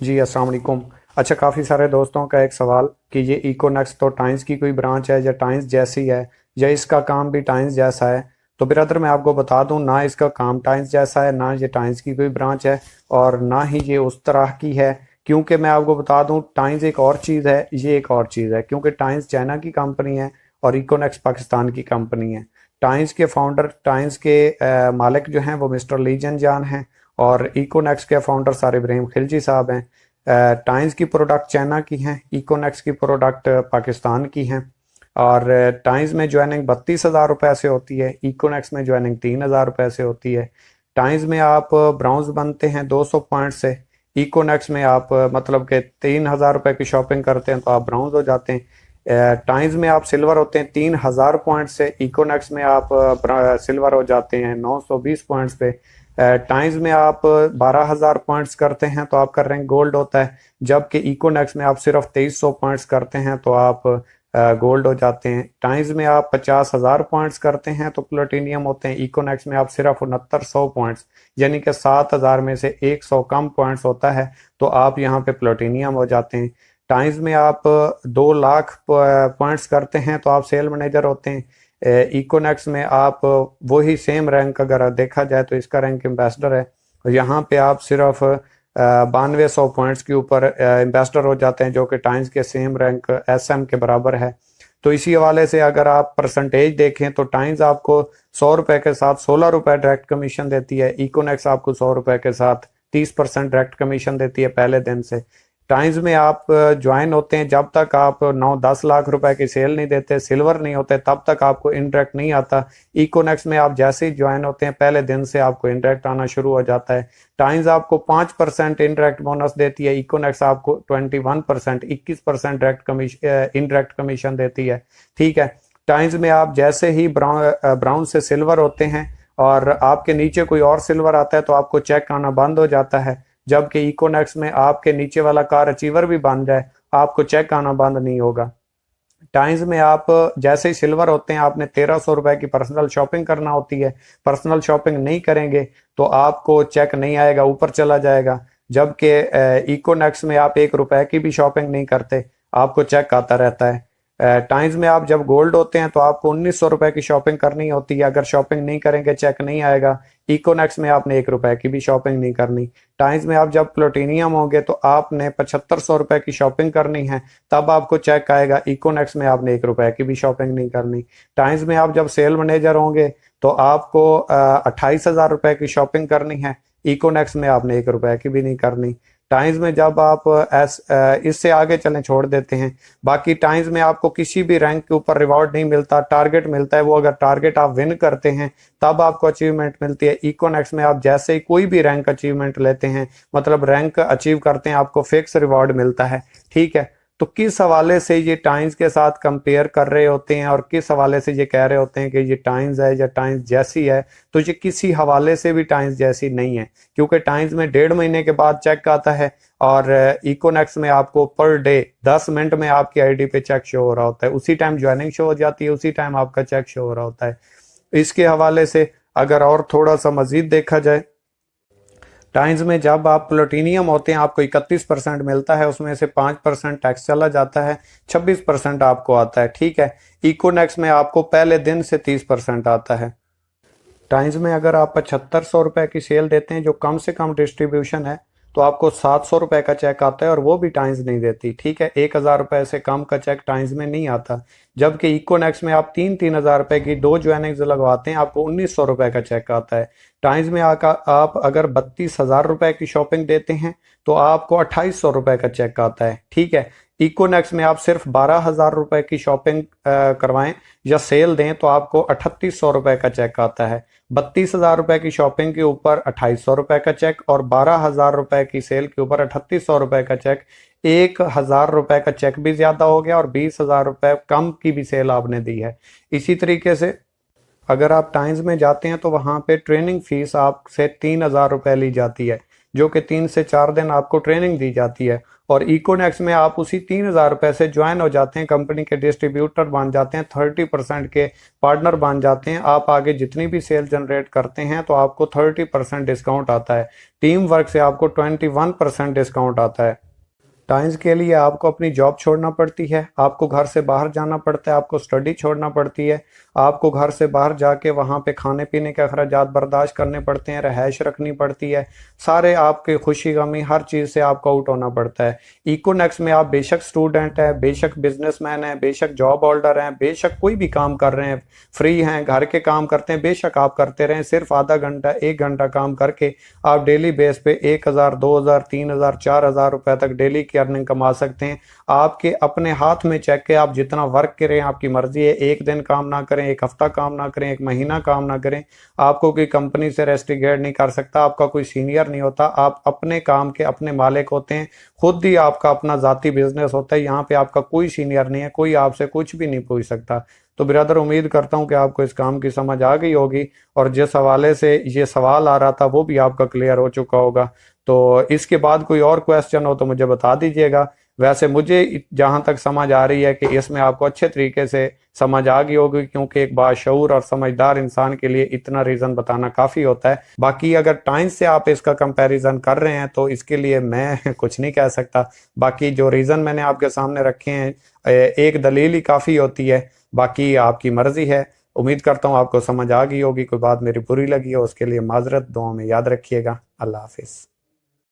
जी अस्सलाम वालेकुम। अच्छा, काफ़ी सारे दोस्तों का एक सवाल कि ये इकोनेक्स तो टाइम्स की कोई ब्रांच है या टाइम्स जैसी है या इसका काम भी टाइम्स जैसा है। तो ब्रदर मैं आपको बता दूं, ना इसका काम टाइम्स जैसा है, ना ये टाइम्स की कोई ब्रांच है और ना ही ये उस तरह की है। क्योंकि मैं आपको बता दूं, टाइम्स एक और चीज़ है, ये एक और चीज़ है। क्योंकि टाइम्स चाइना की कंपनी है और इकोनेक्स पाकिस्तान की कंपनी है। टाइम्स के फाउंडर, टाइम्स के मालिक जो हैं वो मिस्टर लीजन जान हैं और इकोनेक्स के फाउंडर सर इब्राहिम खिलजी साहब हैं। टाइम्स की प्रोडक्ट चाइना की हैं, इकोनेक्स की प्रोडक्ट पाकिस्तान की हैं। और टाइम्स में ज्वाइनिंग 32,000 रुपये से होती है, इकोनेक्स में ज्वाइनिंग 3,000 रुपये से होती है। टाइम्स में आप ब्राउन्स बनते हैं 200 पॉइंट से, इकोनेक्स में आप मतलब कि 3,000 रुपये की शॉपिंग करते हैं तो आप ब्राउन्स हो जाते हैं। टाइम्स में आप सिल्वर होते हैं 3,000 पॉइंट से, इकोनेक्स में आप सिल्वर हो जाते हैं 920 पॉइंट्स पे। टाइम्स में आप 12,000 पॉइंट्स करते हैं तो आपका रैंक गोल्ड होता है, जबकि इकोनेक्स में आप सिर्फ 2300 पॉइंट्स करते हैं तो आप गोल्ड हो जाते हैं। टाइम्स में आप 50,000 पॉइंट्स करते हैं तो प्लेटिनियम होते हैं, इकोनेक्स में आप सिर्फ 6900 पॉइंट्स यानी कि 7,000 में से 100 कम पॉइंट्स होता है तो आप यहाँ पे प्लेटिनियम हो जाते हैं। टाइम्स में आप 2 लाख पॉइंट्स करते हैं तो आप सेल मैनेजर होते हैं। इकोनेक्स में आप वही सेम रैंक, अगर देखा जाए तो इसका रैंक एम्बेसडर है, यहाँ पे आप सिर्फ 9200 पॉइंट्स के ऊपर एम्बेसडर हो जाते हैं, जो कि टाइम्स के सेम रैंक एसएम के बराबर है। तो इसी हवाले से अगर आप परसेंटेज देखें तो टाइम्स आपको 100 रुपए के साथ 16 रुपए डायरेक्ट कमीशन देती है, इकोनेक्स आपको 100 रुपए के साथ 30% डायरेक्ट कमीशन देती है पहले दिन से। टाइम्स में आप ज्वाइन होते हैं जब तक आप 9-10 लाख रुपए की सेल नहीं देते, सिल्वर नहीं होते, तब तक आपको इनडायरेक्ट नहीं आता। इकोनेक्स में आप जैसे ही ज्वाइन होते हैं पहले दिन से आपको इनडायरेक्ट आना शुरू हो जाता है। टाइम्स आपको 5% इनडायरेक्ट बोनस देती है, इकोनेक्स आपको 21%, 21% डायरेक्ट कमीशन इनडायरेक्ट कमीशन देती है। ठीक है। टाइम्स में आप जैसे ही ब्राउन से सिल्वर होते हैं और आपके नीचे कोई और सिल्वर आता है तो आपको चेक आना बंद हो जाता है, जबकि इकोनेक्स में आपके नीचे वाला कार अचीवर भी बन जाए आपको चेक आना बंद नहीं होगा। टाइम्स में आप जैसे ही सिल्वर होते हैं आपने 1,300 रुपए की पर्सनल शॉपिंग करना होती है, पर्सनल शॉपिंग नहीं करेंगे तो आपको चेक नहीं आएगा, ऊपर चला जाएगा। जबकि इकोनेक्स में आप 1 रुपए की भी शॉपिंग नहीं करते, आपको चेक आता रहता है। टाइम्स में आप जब गोल्ड होते हैं तो आपको 1,900 रुपए की शॉपिंग करनी होती है, अगर शॉपिंग नहीं करेंगे चेक नहीं आएगा। इकोनेक्स में आपने 1 रुपए की भी शॉपिंग नहीं करनी। टाइम्स में आप जब प्लेटिनियम होंगे तो आपने 7500 रुपए की शॉपिंग करनी है, तब आपको चेक आएगा। इकोनेक्स में आपने 1 रुपए की भी शॉपिंग नहीं करनी। टाइम्स में आप जब सेल मैनेजर होंगे तो आपको 28,000 रुपए की शॉपिंग करनी है, इकोनेक्स में आपने 1 रुपए की भी नहीं करनी। टाइम्स में जब आप इससे आगे चलें छोड़ देते हैं, बाकी टाइम्स में आपको किसी भी रैंक के ऊपर रिवॉर्ड नहीं मिलता, टारगेट मिलता है। वो अगर टारगेट आप विन करते हैं तब आपको अचीवमेंट मिलती है। इकोनेक्स में आप जैसे ही कोई भी रैंक अचीवमेंट लेते हैं, मतलब रैंक अचीव करते हैं, आपको फिक्स रिवॉर्ड मिलता है। ठीक है। तो किस हवाले से ये टाइम्स के साथ कंपेयर कर रहे होते हैं और किस हवाले से ये कह रहे होते हैं कि ये टाइम्स है या टाइम्स जैसी है, तो ये किसी हवाले से भी टाइम्स जैसी नहीं है। क्योंकि टाइम्स में 1.5 महीने के बाद चेक आता है और इकोनेक्स में आपको पर डे 10 मिनट में आपकी आईडी पे चेक शो हो रहा होता है, उसी टाइम ज्वाइनिंग शो हो जाती है, उसी टाइम आपका चेक शो हो रहा होता है। इसके हवाले से अगर और थोड़ा सा मजीद देखा जाए, टाइम्स में जब आप प्लेटिनियम होते हैं आपको 31% मिलता है, उसमें से 5% टैक्स चला जाता है, 26% आपको आता है। ठीक है। इकोनेक्स में आपको पहले दिन से 30% आता है। टाइम्स में अगर आप 7500 रुपए की सेल देते हैं जो कम से कम डिस्ट्रीब्यूशन है, तो आपको 700 रुपए का चेक आता है और वो भी टाइम्स नहीं देती। ठीक है। 1,000 रुपए से कम का चेक टाइम्स में नहीं आता। जबकि इकोनेक्स में आप 3-3 हज़ार रुपए की 2 ज्वाइनिंग्स लगवाते हैं, आपको 1,900 रुपए का चेक आता है। टाइम्स में आप अगर 32,000 रुपए की शॉपिंग देते हैं तो आपको 2,800 रुपए का चेक आता है। ठीक है। इकोनेक्स में आप सिर्फ 12,000 रुपए की शॉपिंग करवाएं या सेल दें तो आपको 3,800 रुपए का चेक आता है। 32,000 रुपए की शॉपिंग के ऊपर 2,800 रुपए का चेक और 12,000 रुपए की सेल के ऊपर 3,800 रुपए का चेक। 1,000 रुपए का चेक भी ज्यादा हो गया और 20,000 रुपए कम की भी सेल आपने दी है। इसी तरीके से अगर आप टाइम्स में जाते हैं तो वहां पे ट्रेनिंग फीस आपसे 3,000 रुपए ली जाती है। जो कि 3 से 4 दिन आपको ट्रेनिंग दी जाती है। और इकोनेक्स में आप उसी 3,000 रुपए से ज्वाइन हो जाते हैं, कंपनी के डिस्ट्रीब्यूटर बन जाते हैं, 30% के पार्टनर बन जाते हैं। आप आगे जितनी भी सेल जनरेट करते हैं तो आपको 30% डिस्काउंट आता है। टीम वर्क से आपको 21% डिस्काउंट आता है। टाइम्स के लिए आपको अपनी जॉब छोड़ना पड़ती है, आपको घर से बाहर जाना पड़ता है, आपको स्टडी छोड़ना पड़ती है, आपको घर से बाहर जाके वहाँ पे खाने पीने के अखराजात बर्दाश्त करने पड़ते हैं, रहायश रखनी पड़ती है, सारे आपके खुशी गमी हर चीज़ से आपको आउट होना पड़ता है। इकोनेक्स में आप बेशक स्टूडेंट हैं, बेशक बिजनेसमैन हैं, बेशक जॉब होल्डर हैं, बेशक कोई भी काम कर रहे हैं, फ्री हैं, घर के काम करते हैं, बेशक आप करते रहें, सिर्फ आधा घंटा 1 घंटा काम करके आप डेली बेस पे 1,000, 2,000, 3,000, 4,000 रुपए तक डेली की अर्निंग कमा सकते हैं। आपके अपने हाथ में चेक है, आप जितना वर्क करें आपकी मर्जी है, 1 दिन काम ना करें, 1 हफ्ता काम ना करें, 1 महीना काम ना करें, आपको कोई कंपनी से रेस्टिकेट नहीं कर सकता, आपका कोई सीनियर नहीं होता, आप अपने काम के अपने मालिक होते हैं, खुद ही आपका अपना जाती बिजनेस होता है। यहाँ पे आपका कोई सीनियर नहीं है, कोई आपसे कुछ भी नहीं पूछ सकता। तो ब्रदर, उम्मीद करता हूँ कि आपको इस काम की समझ आ गई होगी और जिस हवाले से ये सवाल आ रहा था वो भी आपका क्लियर हो चुका होगा। तो इसके बाद कोई और क्वेश्चन हो तो मुझे बता दीजिएगा। वैसे मुझे जहां तक समझ आ रही है कि इसमें आपको अच्छे तरीके से समझ आ गई होगी, क्योंकि एक बाशऊर और समझदार इंसान के लिए इतना रीजन बताना काफी होता है। बाकी अगर टाइम्स से आप इसका कंपैरिजन कर रहे हैं तो इसके लिए मैं कुछ नहीं कह सकता। बाकी जो रीजन मैंने आपके सामने रखे हैं, एक दलील ही काफी होती है, बाकी आपकी मर्जी है। उम्मीद करता हूँ आपको समझ आ गई होगी। कोई बात मेरी बुरी लगी हो उसके लिए माजरत, दुआ में याद रखिएगा। अल्लाह हाफिज।